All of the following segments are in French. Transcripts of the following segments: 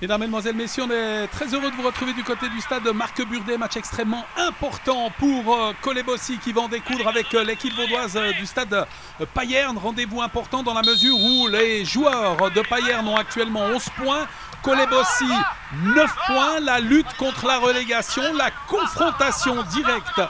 Mesdames, Mesdemoiselles, Messieurs, on est très heureux de vous retrouver du côté du stade Marc Burdet. Match extrêmement important pour Colebossy qui va en découdre avec l'équipe vaudoise du stade Payerne. Rendez-vous important dans la mesure où les joueurs de Payerne ont actuellement 11 points. Colebossy 9 points, la lutte contre la relégation, la confrontation directe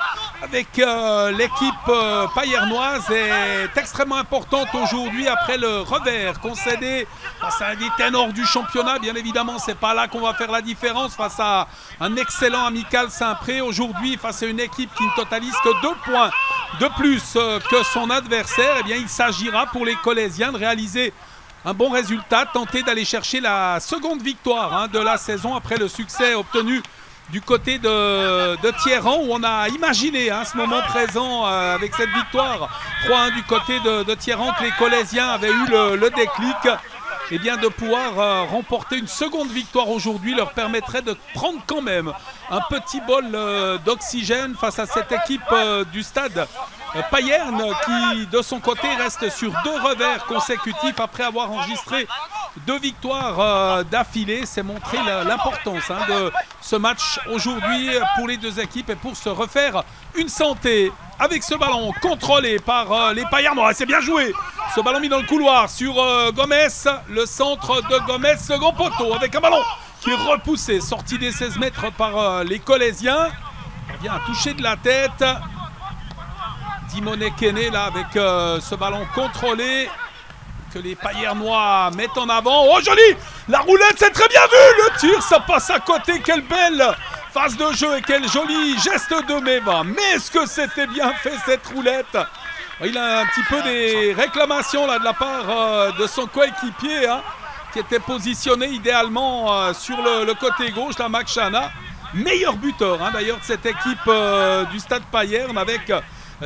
avec l'équipe payernoise est extrêmement importante aujourd'hui après le revers concédé face à un des ténors du championnat. Bien évidemment, c'est pas là qu'on va faire la différence face à un excellent Amical Saint-Pré. Aujourd'hui, face à une équipe qui ne totalise que 2 points de plus que son adversaire, eh bien, il s'agira pour les Colésiens de réaliser un bon résultat, tenter d'aller chercher la seconde victoire de la saison après le succès obtenu du côté de Thierran, où on a imaginé ce moment présent avec cette victoire 3-1 du côté de Thierran, que les Colésiens avaient eu le déclic. Et bien de pouvoir remporter une seconde victoire aujourd'hui leur permettrait de prendre quand même un petit bol d'oxygène face à cette équipe du stade Payerne qui de son côté reste sur 2 revers consécutifs après avoir enregistré 2 victoires d'affilée. C'est montrer l'importance de ce match aujourd'hui pour les deux équipes et pour se refaire une santé. Avec ce ballon contrôlé par les Payernois, c'est bien joué. Ce ballon mis dans le couloir sur Gomez, le centre de Gomez, second poteau avec un ballon qui est repoussé, sorti des 16 mètres par les Colésiens. Il vient à toucher de la tête. Dimone Kene là avec ce ballon contrôlé que les Payernois mettent en avant. Oh joli! La roulette, c'est très bien vu! Le tir, ça passe à côté. Quelle belle phase de jeu et quel joli geste de Meva. Mais est-ce que c'était bien fait cette roulette? Il a un petit peu des réclamations là de la part de son coéquipier qui était positionné idéalement sur le côté gauche, la Makshana. Meilleur buteur d'ailleurs de cette équipe du stade Payerne avec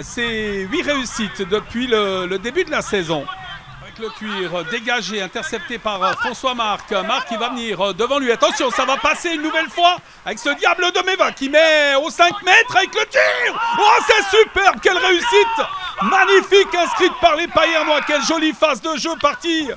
ses 8 réussites depuis le début de la saison. Avec le cuir dégagé, intercepté par François Marc. Marc qui va venir devant lui. Attention, ça va passer une nouvelle fois avec ce diable de Meva qui met aux 5 mètres avec le tir. Oh, c'est superbe, quelle réussite! Magnifique, inscrite par les Payernois. Quelle jolie phase de jeu partie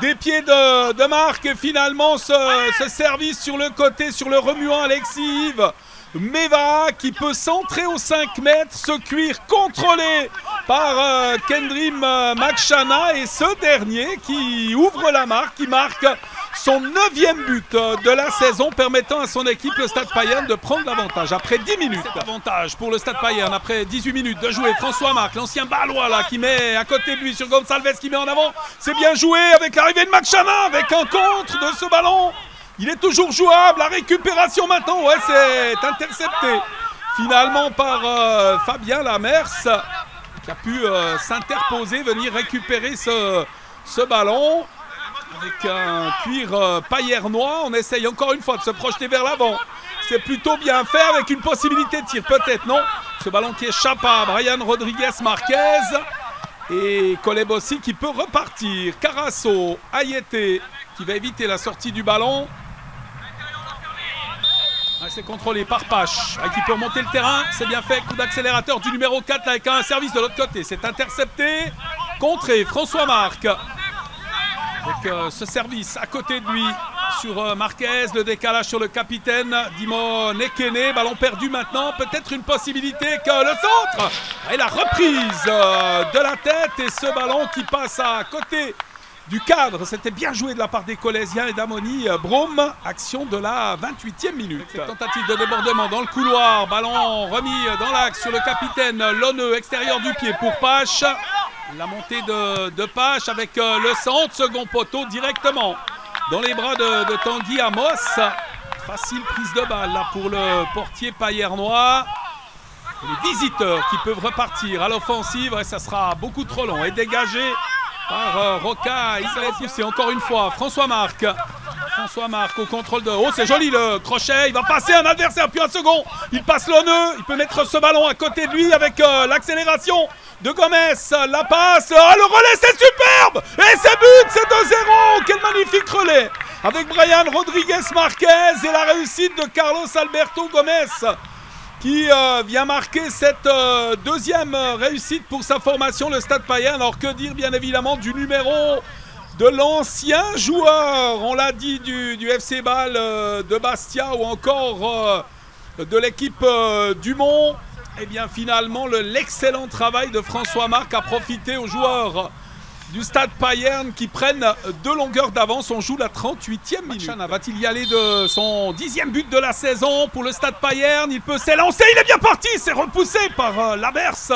des pieds de Marc. Et finalement, ce service sur le côté, sur le remuant Alexis Yves Meva qui peut centrer aux 5 mètres, ce cuir contrôlé par Kendrim Makshana et ce dernier qui ouvre la marque, qui marque son 9e but de la saison, permettant à son équipe, le Stade Payerne, de prendre l'avantage après 10 minutes. Avantage pour le Stade Payerne après 18 minutes de jouer. François Marc, l'ancien Balois là, qui met à côté de lui sur Gonçalves qui met en avant. C'est bien joué avec l'arrivée de Makshana, avec un contre de ce ballon. Il est toujours jouable, la récupération maintenant, ouais, c'est intercepté finalement par Fabien Lamers qui a pu s'interposer, venir récupérer ce ballon avec un cuir payernois. On essaye encore une fois de se projeter vers l'avant, c'est plutôt bien fait avec une possibilité de tir, peut-être non. Ce ballon qui échappe à Brian Rodriguez Marquez et Colebossy qui peut repartir. Carasso, Ayete qui va éviter la sortie du ballon. C'est contrôlé par Pache qui peut remonter le terrain, c'est bien fait, coup d'accélérateur du numéro 4 là, avec un service de l'autre côté, c'est intercepté, contré, François Marc avec ce service à côté de lui sur Marquez, le décalage sur le capitaine Dimone Kene, ballon perdu maintenant, peut-être une possibilité que le centre et la reprise de la tête et ce ballon qui passe à côté du cadre. C'était bien joué de la part des Colésiens et d'Amoni Brome. Action de la 28e minute. Cette tentative de débordement dans le couloir. Ballon remis dans l'axe sur le capitaine Lonneux, extérieur du pied pour Pache. La montée de Pache avec le centre, second poteau directement dans les bras de Tanguy Amos. Facile prise de balle là pour le portier payernois. Les visiteurs qui peuvent repartir à l'offensive. Et ça sera beaucoup trop long et dégagé par Roca. Il s'est poussé encore une fois. François Marc au contrôle de... Oh, c'est joli le crochet. Il va passer un adversaire, puis un second. Il passe le nœud. Il peut mettre ce ballon à côté de lui avec l'accélération de Gomez. La passe. Ah, le relais, c'est superbe. Et c'est but, c'est 2-0. Quel magnifique relais. Avec Brian Rodriguez Marquez et la réussite de Carlos Alberto Gomez qui vient marquer cette deuxième réussite pour sa formation, le Stade Payerne. Alors que dire bien évidemment du numéro de l'ancien joueur, on l'a dit, du FC Bâle de Bastia ou encore de l'équipe du Mont. Et bien finalement, l'excellent travail de François Marc a profité aux joueurs du Stade Payerne qui prennent 2 longueurs d'avance. On joue la 38e minute. Makshana va-t-il y aller de son 10e but de la saison pour le Stade Payerne? Il peut s'élancer, il est bien parti, c'est repoussé par Laberce.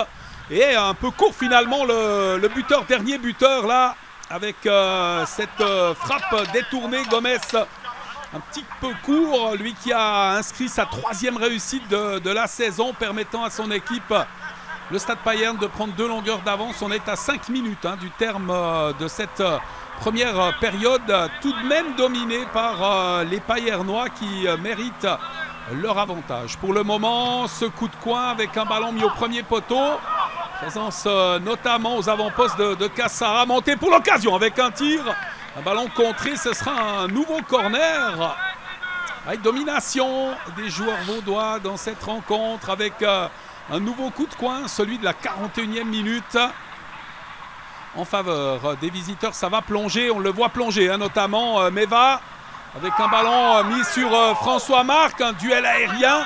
Et un peu court finalement le buteur, dernier buteur là, avec cette frappe détournée. Gomez, un petit peu court, lui qui a inscrit sa 3e réussite de la saison, permettant à son équipe, le Stade Payerne, de prendre 2 longueurs d'avance. On est à 5 minutes du terme de cette première période, tout de même dominée par les Payernois qui méritent leur avantage. Pour le moment, ce coup de coin avec un ballon mis au premier poteau. Présence notamment aux avant-postes de Kassara, monté pour l'occasion avec un tir. Un ballon contré, ce sera un nouveau corner. Avec domination des joueurs vaudois dans cette rencontre avec un nouveau coup de coin, celui de la 41e minute. En faveur des visiteurs, ça va plonger, on le voit plonger, notamment Meva. Avec un ballon mis sur François Marc, un duel aérien.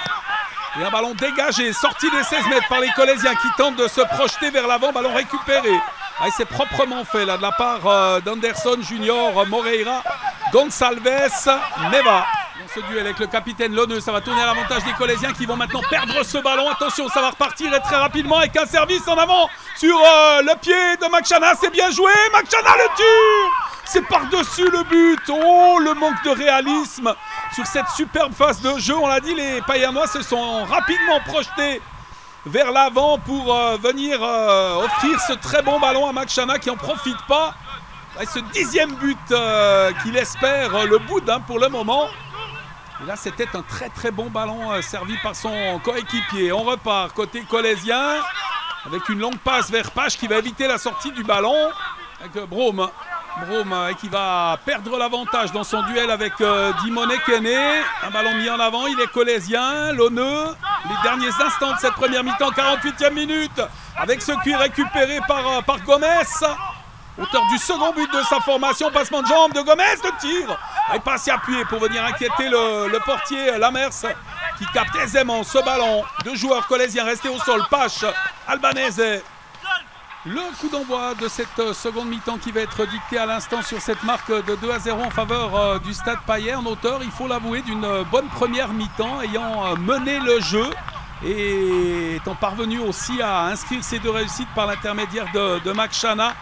Et un ballon dégagé, sorti des 16 mètres par les Colésiens qui tentent de se projeter vers l'avant. Ballon récupéré. C'est proprement fait là de la part d'Anderson Junior, Moreira, Gonçalves, Meva. Dans ce duel avec le capitaine Loneux, ça va tourner à l'avantage des Colésiens qui vont maintenant perdre ce ballon. Attention, ça va repartir et très rapidement avec un service en avant sur le pied de Makshana. C'est bien joué, Makshana le tire. C'est par-dessus le but. Oh, le manque de réalisme sur cette superbe phase de jeu. On l'a dit, les Payernois se sont rapidement projetés vers l'avant pour venir offrir ce très bon ballon à Makshana qui n'en profite pas. Et ce 10e but qu'il espère le bout pour le moment. Et là, c'était un très très bon ballon servi par son coéquipier. On repart côté colésien avec une longue passe vers Pache qui va éviter la sortie du ballon avec Brome. Brome qui va perdre l'avantage dans son duel avec Dimone Kene. Un ballon mis en avant, il est colésien. Loneux, les derniers instants de cette première mi-temps, 48e minute. Avec ce cuir récupéré par Gomez. Auteur du second but de sa formation, passement de jambe de Gomez, de tir. Il passe à appuyer pour venir inquiéter le portier Lamers qui capte aisément ce ballon. 2 joueurs colésiens restés au sol, Pache, Albanese. Le coup d'envoi de cette seconde mi-temps qui va être dicté à l'instant sur cette marque de 2-0 en faveur du Stade Payerne. Auteur, il faut l'avouer, d'une bonne première mi-temps, ayant mené le jeu et étant parvenu aussi à inscrire ces 2 réussites par l'intermédiaire de Makshana.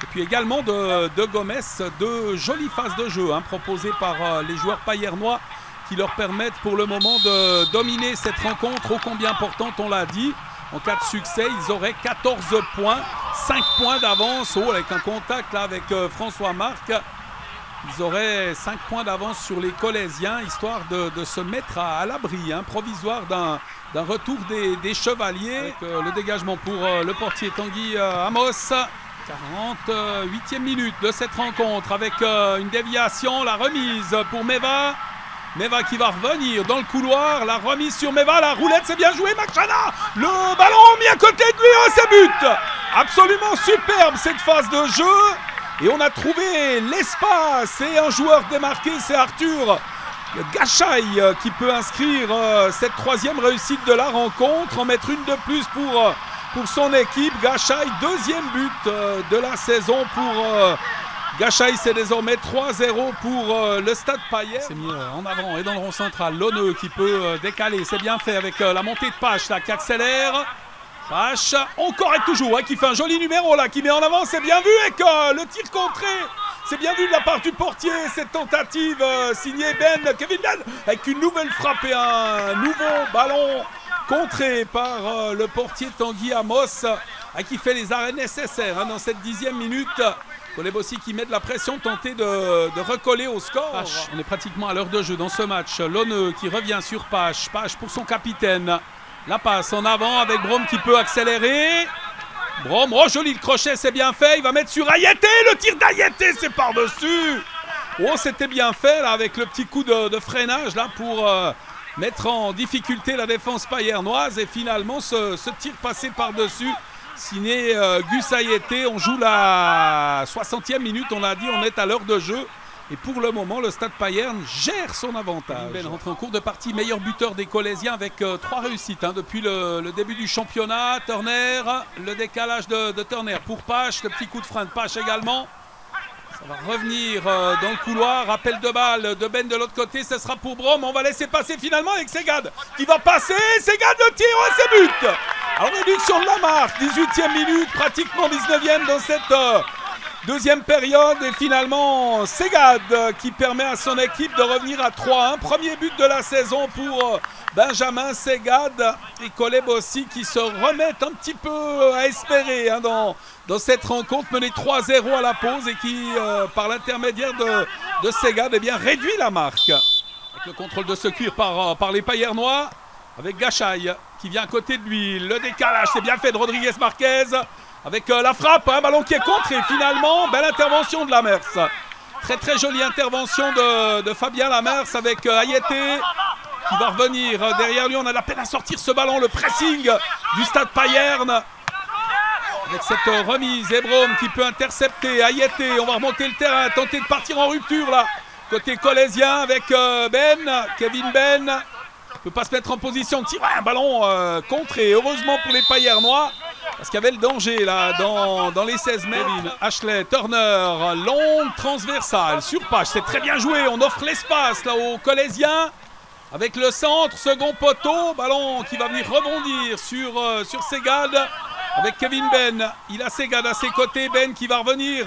Et puis également de Gomez, 2 jolies phases de jeu proposées par les joueurs payernois qui leur permettent pour le moment de dominer cette rencontre ô combien importante, on l'a dit. En cas de succès, ils auraient 14 points, 5 points d'avance. Oh, avec un contact là avec François Marc. Ils auraient 5 points d'avance sur les Colésiens, histoire de se mettre à l'abri provisoire d'un retour des Chevaliers. Avec le dégagement pour le portier Tanguy Amos. 48e minute de cette rencontre avec une déviation, la remise pour Meva. Meva qui va revenir dans le couloir, la remise sur Meva, la roulette, c'est bien joué, Makshana. Le ballon mis à côté de lui, c'est but. Absolument superbe cette phase de jeu. Et on a trouvé l'espace et un joueur démarqué, c'est Arthur Gachaï qui peut inscrire cette 3e réussite de la rencontre, en mettre une de plus pour son équipe. Gachaï, 2e but de la saison pour Gachaï. C'est désormais 3-0 pour le Stade Payerne. C'est mis en avant et dans le rond central. Loneux qui peut décaler, c'est bien fait avec la montée de Pache là, qui accélère. Pache, encore et toujours, qui fait un joli numéro là, qui met en avant, c'est bien vu, et que le tir contré, c'est bien vu de la part du portier, cette tentative signée Kevin Ben, avec une nouvelle frappe et un nouveau ballon contré par le portier Tanguy Amos, qui fait les arrêts nécessaires dans cette 10e minute. Kolebossi qui met de la pression, tenter de recoller au score. Pache, on est pratiquement à l'heure de jeu dans ce match. Loneux qui revient sur Pache. Pache pour son capitaine. La passe en avant avec Brome qui peut accélérer. Brome, oh joli le crochet, c'est bien fait. Il va mettre sur Ayete. Le tir d'Ayete, c'est par-dessus. Oh, c'était bien fait là avec le petit coup de freinage là pour mettre en difficulté la défense payernoise. Et finalement, ce tir passé par-dessus signé Gus Ayete. On joue la 60e minute, on a dit, on est à l'heure de jeu. Et pour le moment, le Stade Payerne gère son avantage. Ben rentre en cours de partie, meilleur buteur des Colésiens avec 3 réussites depuis le début du championnat. Turner, le décalage de Turner pour Pache, le petit coup de frein de Pache également. Ça va revenir dans le couloir, rappel de balle de Ben de l'autre côté, ce sera pour Brom. On va laisser passer finalement avec Segad qui va passer. Segad le tir, et c'est but. Alors réduction de la marque, 18e minute, pratiquement 19e dans cette deuxième période. Et finalement Segad qui permet à son équipe de revenir à 3-1. Premier but de la saison pour Benjamin Segad et Koleb aussi qui se remettent un petit peu à espérer dans cette rencontre, menée 3-0 à la pause et qui, par l'intermédiaire de Segad, eh bien, réduit la marque. Avec le contrôle de ce cuir par les Payernois, avec Gachaï qui vient à côté de lui. Le décalage, c'est bien fait de Rodriguez Marquez, avec la frappe, un ballon qui est contré finalement. Belle intervention de Lamers. Très très jolie intervention de Fabien Lamers avec Ayete qui va revenir derrière lui. On a la peine à sortir ce ballon, le pressing du Stade Payerne. Avec cette remise, Ebrom qui peut intercepter, Ayete, on va remonter le terrain, tenter de partir en rupture là. Côté colésien avec Kevin Ben. Ne peut pas se mettre en position de tir, un ballon contré. Heureusement pour les Payernois, parce qu'il y avait le danger là dans les 16 mètres. Ashley, Turner, longue transversale sur Pache, c'est très bien joué. On offre l'espace là aux Colésiens. Avec le centre, second poteau, ballon qui va venir rebondir sur Segad. Avec Kevin Ben, il a Segad à ses côtés, Ben qui va revenir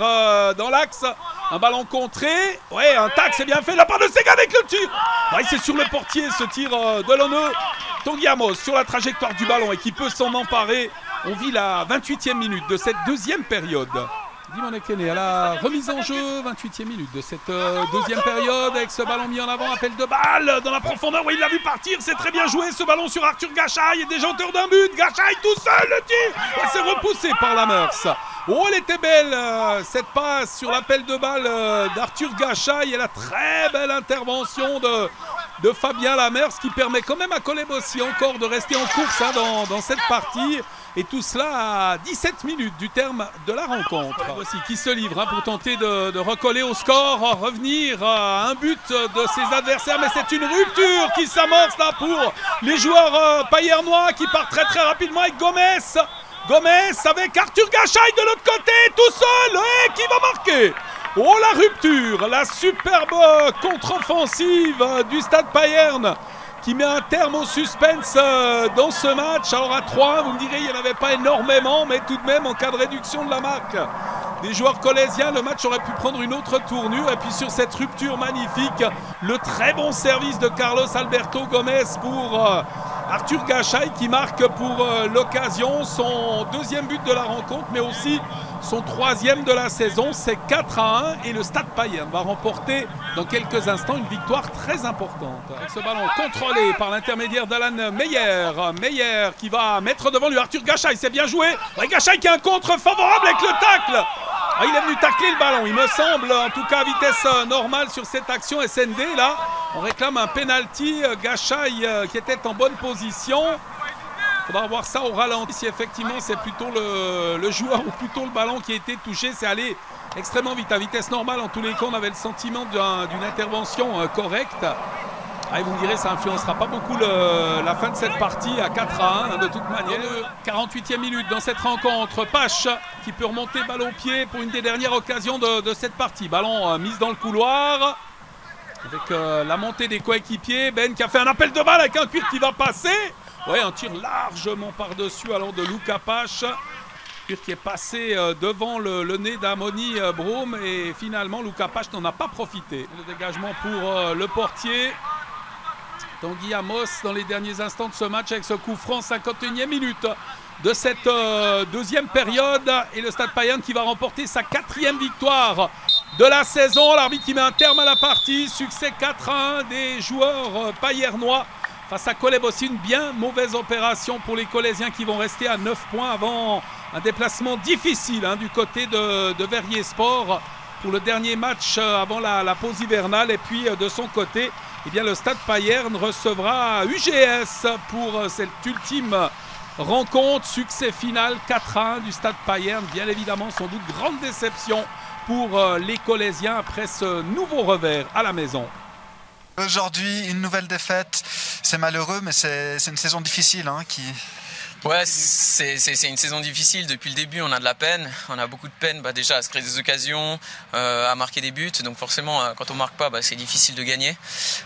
dans l'axe. Un ballon contré, ouais, un tac, c'est bien fait de la part de Segad avec le tir. Ouais, c'est sur le portier ce tir de l'honneur. Tanguy Amos sur la trajectoire du ballon et qui peut s'en emparer. On vit la 28e minute de cette deuxième période. Dimon Ekene à la remise en jeu, 28e minute de cette deuxième période avec ce ballon mis en avant, appel de balle dans la profondeur, oui il l'a vu partir, c'est très bien joué ce ballon sur Arthur Gachaï, déjà auteur d'un but, Gachaï tout seul, le tir, et c'est repoussé par Lamers. Oh elle était belle cette passe sur l'appel de balle d'Arthur Gachaï et la très belle intervention de Fabien Lamers qui permet quand même à Koleb aussi encore de rester en course dans cette partie. Et tout cela à 17 minutes du terme de la rencontre. Aussi qui se livre pour tenter de recoller au score, revenir à un but de ses adversaires. Mais c'est une rupture qui s'amorce là pour les joueurs payernois qui partent très très rapidement avec Gomez. Gomez avec Arthur Gachaï de l'autre côté, tout seul, et qui va marquer. Oh la rupture, la superbe contre-offensive du Stade Payerne qui met un terme au suspense dans ce match. Alors à 3, vous me direz, il n'y en avait pas énormément, mais tout de même, en cas de réduction de la marque des joueurs colésiens, le match aurait pu prendre une autre tournure. Et puis sur cette rupture magnifique, le très bon service de Carlos Alberto Gomez pour Arthur Gachaï qui marque pour l'occasion son deuxième but de la rencontre, mais aussi son troisième de la saison. C'est 4-1 et le Stade Payerne va remporter dans quelques instants une victoire très importante. Avec ce ballon contrôlé par l'intermédiaire d'Alan Meyer. Meyer qui va mettre devant lui Arthur Gachaï, c'est bien joué. Gachaï qui a un contre favorable avec le tacle. Il est venu tacler le ballon, il me semble, en tout cas à vitesse normale sur cette action SND. Là, on réclame un penalty. Gachaï qui était en bonne position. Il faudra voir ça au ralenti si effectivement c'est plutôt le joueur ou plutôt le ballon qui a été touché. C'est allé extrêmement vite, à vitesse normale. En tous les cas, on avait le sentiment d'une intervention correcte. Et vous me direz, ça n'influencera pas beaucoup la fin de cette partie à 4-1 de toute manière. 48e minute dans cette rencontre. Pache qui peut remonter balle au pied pour une des dernières occasions de cette partie. Ballon mise dans le couloir. Avec la montée des coéquipiers. Ben qui a fait un appel de balle avec un cuir qui va passer. Ouais, un tir largement par-dessus alors de Luca Pache. Cuir qui est passé devant le nez d'Amoni Broom. Et finalement, Luca Pache n'en a pas profité. Le dégagement pour le portier. Tanguy Amos dans les derniers instants de ce match avec ce coup franc, 51e minute de cette deuxième période. Et le Stade Payerne qui va remporter sa 4e victoire de la saison. L'arbitre qui met un terme à la partie. Succès 4-1 des joueurs payernois face à Koleb aussi. Une bien mauvaise opération pour les Colésiens qui vont rester à 9 points avant un déplacement difficile du côté de Verrier Sport pour le dernier match avant la pause hivernale. Et puis de son côté, eh bien, le Stade Payerne recevra UGS pour cette ultime rencontre. Succès final 4-1 du Stade Payerne. Bien évidemment, sans doute grande déception pour les Colaisiens après ce nouveau revers à la maison. Aujourd'hui, une nouvelle défaite. C'est malheureux, mais c'est une saison difficile qui... Ouais, c'est une saison difficile. Depuis le début, on a de la peine. On a beaucoup de peine déjà à se créer des occasions, à marquer des buts. Donc forcément, quand on marque pas, c'est difficile de gagner.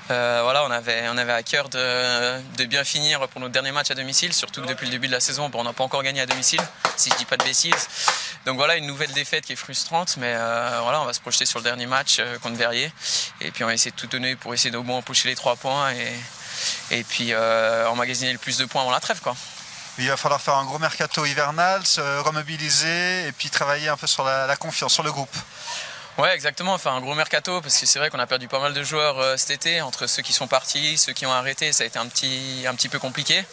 Voilà, on avait à cœur de bien finir pour notre dernier match à domicile. Surtout que depuis le début de la saison, on n'a pas encore gagné à domicile, si je dis pas de bêtises. Donc voilà, une nouvelle défaite qui est frustrante. Mais voilà, on va se projeter sur le dernier match contre Verrier. Et puis on va essayer de tout donner pour essayer d'au moins empocher les 3 points et puis emmagasiner le plus de points avant la trêve, quoi. Il va falloir faire un gros mercato hivernal, se remobiliser et puis travailler un peu sur la confiance, sur le groupe. Ouais, exactement, faire un gros mercato parce que c'est vrai qu'on a perdu pas mal de joueurs cet été, entre ceux qui sont partis, ceux qui ont arrêté, ça a été un petit peu compliqué.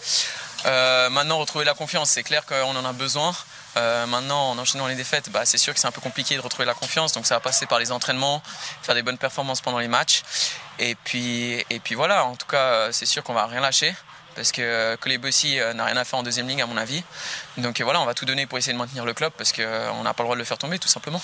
Maintenant, retrouver la confiance, c'est clair qu'on en a besoin. Maintenant, en enchaînant les défaites, c'est sûr que c'est un peu compliqué de retrouver la confiance, donc ça va passer par les entraînements, faire des bonnes performances pendant les matchs. Et puis voilà, en tout cas, c'est sûr qu'on va rien lâcher. Parce que Colebossy n'a rien à faire en deuxième ligne à mon avis. Donc voilà, on va tout donner pour essayer de maintenir le club parce qu'on n'a pas le droit de le faire tomber tout simplement.